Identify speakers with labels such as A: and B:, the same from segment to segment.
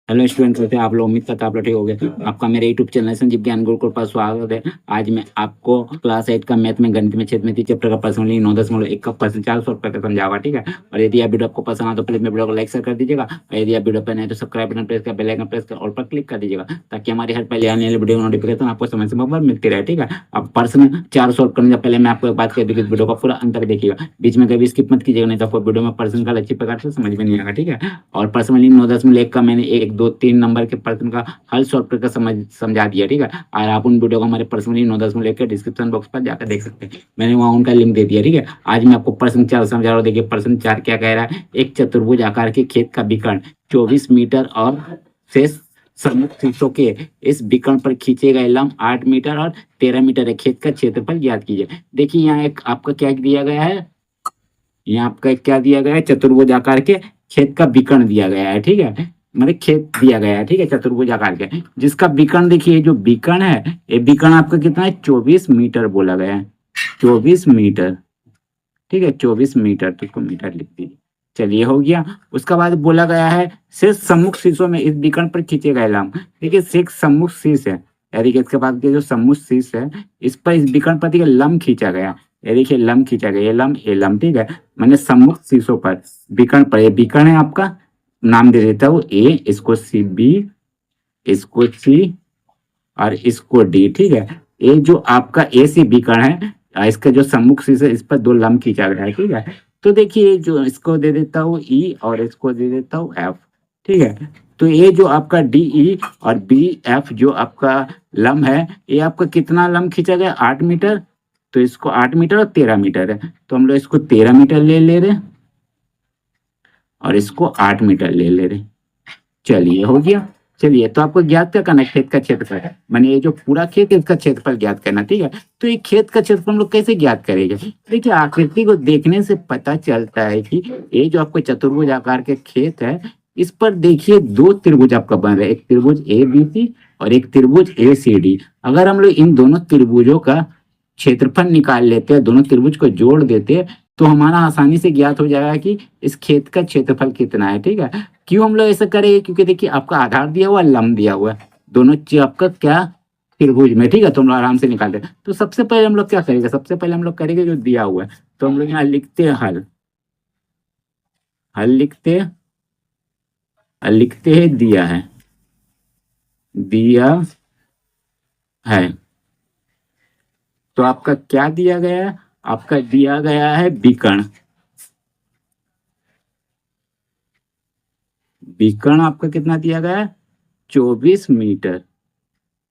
A: Hello student, कैसे आप लोग? उम्मीद करते हैं आप लोग ठीक हो गए। आपका मेरे यूट्यूब चैनल संजीव ज्ञान गुरुकुल पर स्वागत है। आज मैं आपको क्लास 8 का मैथ में गणित में क्षेत्र में चैप्टर का पर्सनली 9.1 का पर्सन 400 रुपये का समझावा, ठीक है। और यदि आप वीडियो आपको पसंद आए तो प्लीज मेरे वीडियो को लाइक शेयर कर दीजिएगा। और यदि आप वीडियो पर नहीं तो सब्सक्राइब बटन प्रेस कर बेल आइकन प्रेस कर ऑल पर क्लिक कर दीजिएगा, ताकि हमारी हर पहले आने वाली वीडियो नोटिफिकेशन आपको समय समय पर मिलती रहे, ठीक है। अब पर्सन 4 सॉल्व करने से पहले मैं आपको एक बात कह दूँ कि वीडियो का पूरा अंतर देखिएगा, बीच में कभी स्किप मत कीजिएगा, नहीं तो आपको वीडियो में पर्सन का अच्छी प्रकार से समझ में नहीं आएगा, ठीक है। और पर्सनली 9.1 का मैंने 1 2 3 नंबर के पर्सन का हल सॉल्व करके समझा दिया, ठीक है। और आप उन वीडियो को हमारे पर्सनली 9.1 के डिस्क्रिप्शन बॉक्स पर जाकर देख सकते हैं, मैंने वहाँ उनका लिंक दे दिया, ठीक है। आज मैं आपको पर्सन 4 समझा रहा हूँ। देखिए पर्सन 4 क्या कह रहा है। एक चतुर्भुज आकार के खेत का विकर्ण 24 मीटर और शेष सम्मुख शीर्षों के इस विकर्ण पर खींचे गए लंब 8 मीटर और 13 मीटर है। खेत का क्षेत्रफल ज्ञात कीजिए। देखिए यहाँ एक आपका क्या दिया गया है, यहाँ आपका क्या दिया गया है, चतुर्भुज आकार के खेत का विकर्ण दिया गया है, ठीक है। मतलब खेत दिया गया है, ठीक है, चतुर्भुज आकार के, जिसका विकर्ण देखिए, जो विकर्ण है ये विकर्ण आपका कितना है, 24 मीटर बोला गया है, 24 मीटर, ठीक है, 24 मीटर, तो इसको मीटर लिख दीजिए। चलिए हो गया। उसका बाद बोला गया है शेष सम्मुख शीर्षों में इस विकर्ण पर खींचे गए लंब। देखिए शेष सम्मुख शीर्ष है, यानी कि इसके बाद के जो सम्मुख शीर्ष है इस पर इस विकर्ण पर देखिए लंब खींचा गया। ये देखिए लंब खींचा गया, ये लंब, ठीक है। मैंने सम्मुख शीर्षों पर विकर्ण पर, ये विकर्ण है आपका, नाम दे देता हूँ ए, इसको सी बी, इसको सी और इसको डी, ठीक है। ये जो आपका ए सी विकर्ण है, इसका जो सम्मुख शीर्ष है इस पर 2 लंब खींचा गया है, ठीक है। तो देखिए जो इसको दे देता हूँ ई और इसको दे देता हूँ एफ, ठीक है। तो ये जो आपका डी ई और बी एफ जो आपका लंब है, ये आपका कितना लंब खींचा गया, 8 मीटर। तो इसको 8 मीटर और 13 मीटर है, तो हम लोग इसको 13 मीटर ले रहे और इसको 8 मीटर ले रहे। चलिए हो गया। चलिए तो आपको ज्ञात क्या करना है, खेत का क्षेत्रफल है, माने ये जो पूरा खेत है इसका क्षेत्रफल ज्ञात करना, ठीक है। तो ये खेत का क्षेत्रफल हम लोग कैसे ज्ञात करेंगे। देखिए आकृति को देखने से पता चलता है कि ये जो आपको चतुर्भुज आकार के खेत है, इस पर देखिए 2 त्रिभुज आपका बन रहा है, एक त्रिभुज ए बी सी और एक त्रिभुज ए सी डी। अगर हम लोग इन दोनों त्रिभुजों का क्षेत्रफल निकाल लेते हैं, दोनों त्रिभुज को जोड़ देते हैं, तो हमारा आसानी से ज्ञात हो जाएगा कि इस खेत का क्षेत्रफल कितना है, ठीक है। क्यों हम लोग ऐसा करेंगे, क्योंकि देखिए आपका आधार दिया हुआ, लंब दिया हुआ है, दोनों आपका क्या त्रिभुज में, ठीक है। तो हम लोग आराम से निकालते हैं। तो सबसे पहले हम लोग क्या करेंगे, सबसे पहले हम लोग करेंगे जो दिया हुआ है, तो हम लोग यहाँ लिखते हैं हल, हल लिखते हैं, लिखते हैं दिया है, दिया है। तो आपका क्या दिया गया है, आपका दिया गया है विकर्ण, विकर्ण आपका कितना दिया गया है, 24 मीटर।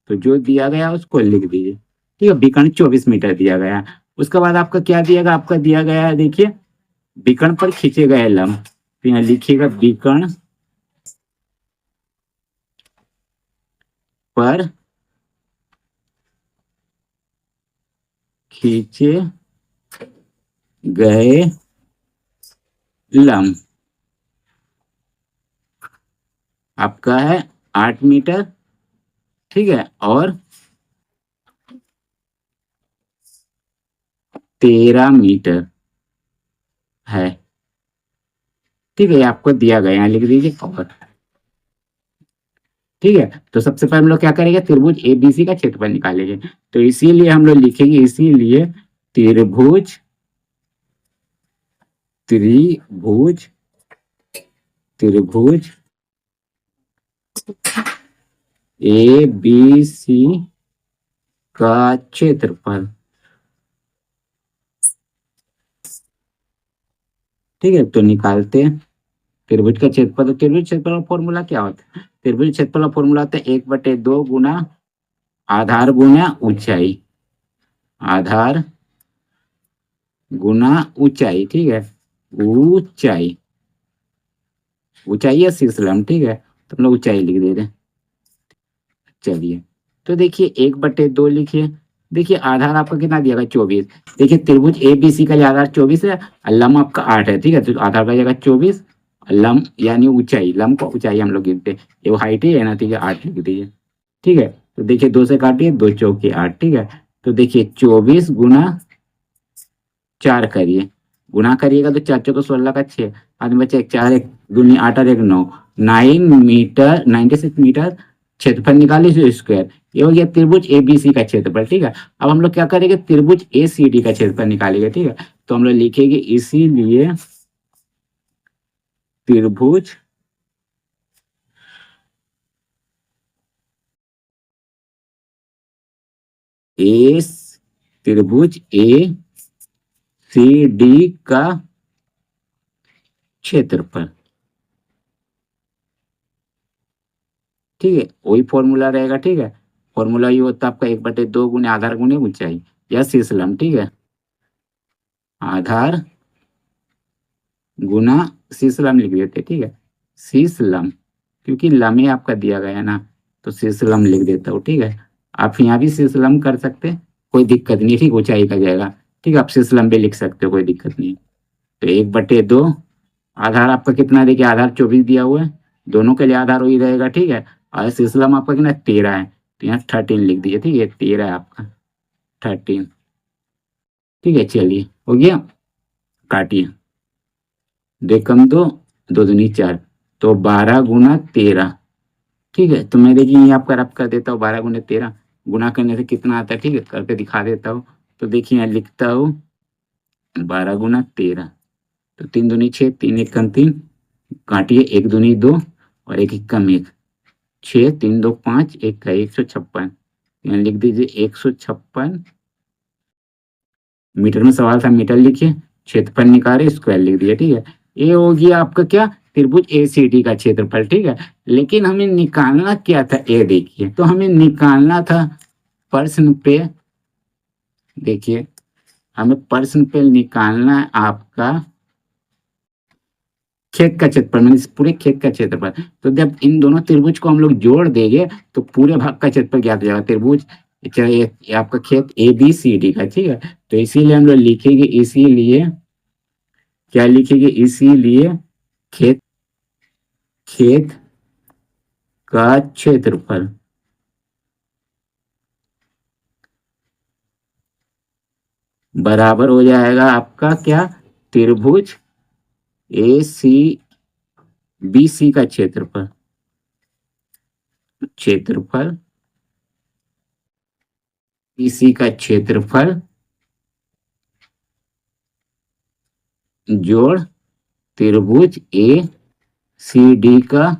A: तो जो दिया गया उसको लिख दीजिए, ठीक है, विकर्ण 24 मीटर दिया गया। उसके बाद आपका क्या दिया गया, आपका दिया गया है देखिए विकर्ण पर खींचे गए लंब, तो यहाँ लिखिएगा विकर्ण पर खींचे गए लंब आपका है 8 मीटर, ठीक है, और 13 मीटर है, ठीक है। ये आपको दिया गया, यहाँ लिख दीजिए और, ठीक है। तो सबसे पहले हम लोग क्या करेंगे, त्रिभुज एबीसी का क्षेत्रफल निकालेंगे। तो इसीलिए हम लोग लिखेंगे, इसीलिए त्रिभुज, त्रिभुज, त्रिभुज ए बी सी का क्षेत्रफल, ठीक है। तो निकालते हैं त्रिभुज का क्षेत्रफल। तो त्रिभुज क्षेत्रफल का फॉर्मूला क्या होता है, त्रिभुज क्षेत्रफल का फॉर्मूला होता है 1/2 गुना आधार गुना ऊंचाई, आधार गुना ऊंचाई, ठीक है, ऊंचाई, ऊंचाई है शीर्ष लंब, ठीक है। तो हम लोग ऊंचाई लिख दे रहे हैं। चलिए तो देखिए 1/2 लिखिए, देखिए आधार आपका कितना दिया गया, 24। देखिए त्रिभुज ए बी सी का आधार 24 है और लंब आपका 8 है, ठीक है। तो आधार का जगह 24, लंब यानी ऊंचाई, लंब को ऊंचाई हम लोग गिनते हैं, ये वो हाइट ही है ना, ठीक है, 8 लिख दीजिए, ठीक है। तो देखिए 2 से काटिए, 2 चौके 8, ठीक है। तो देखिए 24 गुना 4 करिए, गुना करिएगा तो 4 चौको 16 का 6, आदमी बच्चे 4 1 दूनी 8 और 1 9, 9 मीटर 96 मीटर क्षेत्रफल निकालिए जो स्क्वायर। ये हो गया त्रिभुज एबीसी का क्षेत्रफल, ठीक है। अब हम लोग क्या करेंगे, त्रिभुज एसीडी का क्षेत्रफल निकालेंगे, ठीक है। तो हम लोग लिखेंगे इसीलिए त्रिभुज एस त्रिभुज ए सी डी का क्षेत्रफल, ठीक है। वही फॉर्मूला रहेगा, ठीक है। फॉर्मूला ये होता है आपका 1/2 गुने आधार गुने ऊंचाई या शीर्षलंब, ठीक है। आधार गुना शीर्षलंब लिख देते, ठीक है। शीर्षलंब, क्योंकि लम्ब आपका दिया गया है ना, तो शीर्षलंब लिख देता हूँ, ठीक है। आप यहाँ भी शीर्षलंब कर सकते हैं, कोई दिक्कत नहीं, ठीक। ऊंचाई का जाएगा, ठीक है। आप शीर्षलंब भी लिख सकते हो, कोई दिक्कत नहीं। तो 1/2 आधार आपका कितना देखिए, आधार 24 दिया हुआ है, दोनों के लिए आधार वही रहेगा, ठीक है। और शीर्षलंब आपका कितना 13 है, तो यहाँ 13 लिख दीजिए, ठीक है। 13 है आपका 13, ठीक है। चलिए हो गया, काटिए। 2 कम 2, 2 दूनी 4, तो 12 गुना 13, ठीक है। तो मैं देखिए यहाँ पर रब कर देता हूँ, 12 गुना 13 गुना करने से कितना आता है, ठीक है, करके दिखा देता हूँ। तो देखिए यहाँ लिखता हूँ 12 गुना 13, तो 3 दूनी 6, 3 1 कम 3, काटिए, 1 दूनी 2 और 1 1 कम 1, 6 3 2 5, 1 का 156, यहाँ लिख दीजिए 156 मीटर में सवाल था, मीटर लिखिए, क्षेत्रफल निकाले स्क्वायर लिख दिया, ठीक है। ये हो गया आपका क्या, त्रिभुज एसीडी का क्षेत्रफल, ठीक है। लेकिन हमें निकालना क्या था, ये देखिए, तो हमें निकालना था प्रश्न पे, देखिए हमें प्रश्न पे निकालना है आपका खेत का क्षेत्रफल, मतलब इस पूरे खेत का क्षेत्रफल। तो जब इन दोनों त्रिभुज को हम लोग जोड़ देंगे तो पूरे भाग का क्षेत्रफल ज्ञात हो जाएगा। त्रिभुज ये आपका खेत ए बी सी डी का, ठीक है। तो इसीलिए हम लोग लिखेंगे, इसीलिए क्या लिखेंगे, इसीलिए खेत खेत का क्षेत्रफल बराबर हो जाएगा आपका क्या, त्रिभुज ए सी बी सी का क्षेत्रफल, क्षेत्रफल बीसी का क्षेत्रफल जोड़ त्रिभुज ए सी डी का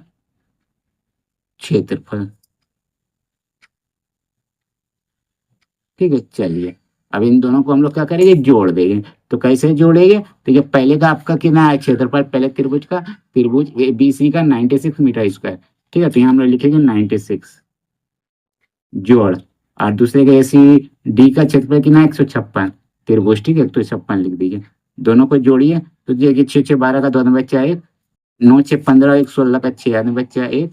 A: क्षेत्रफल, ठीक है। चलिए अब इन दोनों को हम लोग क्या करेंगे, जोड़ देंगे। तो कैसे जोड़ेंगे, तो ये पहले का आपका कितना है क्षेत्रफल, पहले त्रिभुज का, त्रिभुज ए बी सी का 96 मीटर स्क्वायर, ठीक है। तो यहाँ हम लोग लिखेंगे 96 जोड़, और दूसरे का ए सी डी का क्षेत्रफल कितना है 156 त्रिभुज, ठीक है। 156 लिख दीजिए, दोनों को जोड़िए। तो देखिए 6 6 12 का 2 बच्चा 1, 9 6 15 1 16 का 6 आदमी बच्चा 1,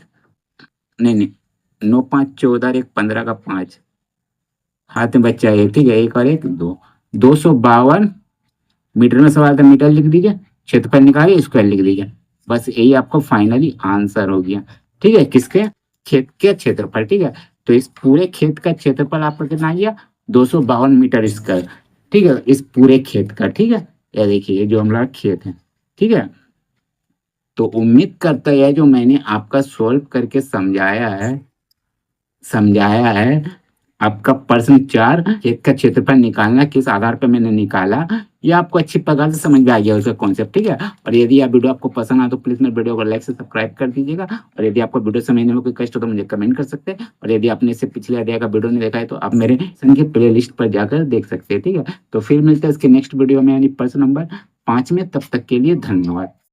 A: नहीं नहीं 9 5 14 1 15 का 5 हाथ में बच्चा 1, ठीक है। 1 और 1 2, 252 मीटर में सवाल था, मीटर लिख दीजिए, क्षेत्रफल निकालिए स्क्वायर लिख दीजिए। बस यही आपको फाइनली आंसर हो गया, ठीक है, किसके, खेत के क्षेत्रफल, ठीक है। तो इस पूरे खेत का क्षेत्रफल आपका कितना आ गया, 252 मीटर स्क्वायर, ठीक है, इस पूरे खेत का, ठीक है। ये देखिए ये जो हमारा खेत है, ठीक है। तो उम्मीद करता है जो मैंने आपका सोल्व करके समझाया है आपका प्रश्न 4 खेत का क्षेत्रफल निकालना किस आधार पर मैंने निकाला, ये आपको अच्छी प्रकार से समझ में आ गया उसका कॉन्सेप्ट, ठीक है। और यदि आप वीडियो आपको पसंद आए तो प्लीज मेरे वीडियो को लाइक से सब्सक्राइब कर दीजिएगा। और यदि आपको वीडियो समझने में कोई कष्ट हो तो मुझे कमेंट कर सकते हैं। और यदि आपने इससे पिछले अध्याय का वीडियो नहीं देखा है तो आप मेरे संगीत प्ले लिस्ट पर जाकर देख सकते हैं, ठीक है। तो फिर मिलते हैं इसके नेक्स्ट वीडियो में, यानी प्रश्न नंबर 5 में। तब तक के लिए धन्यवाद।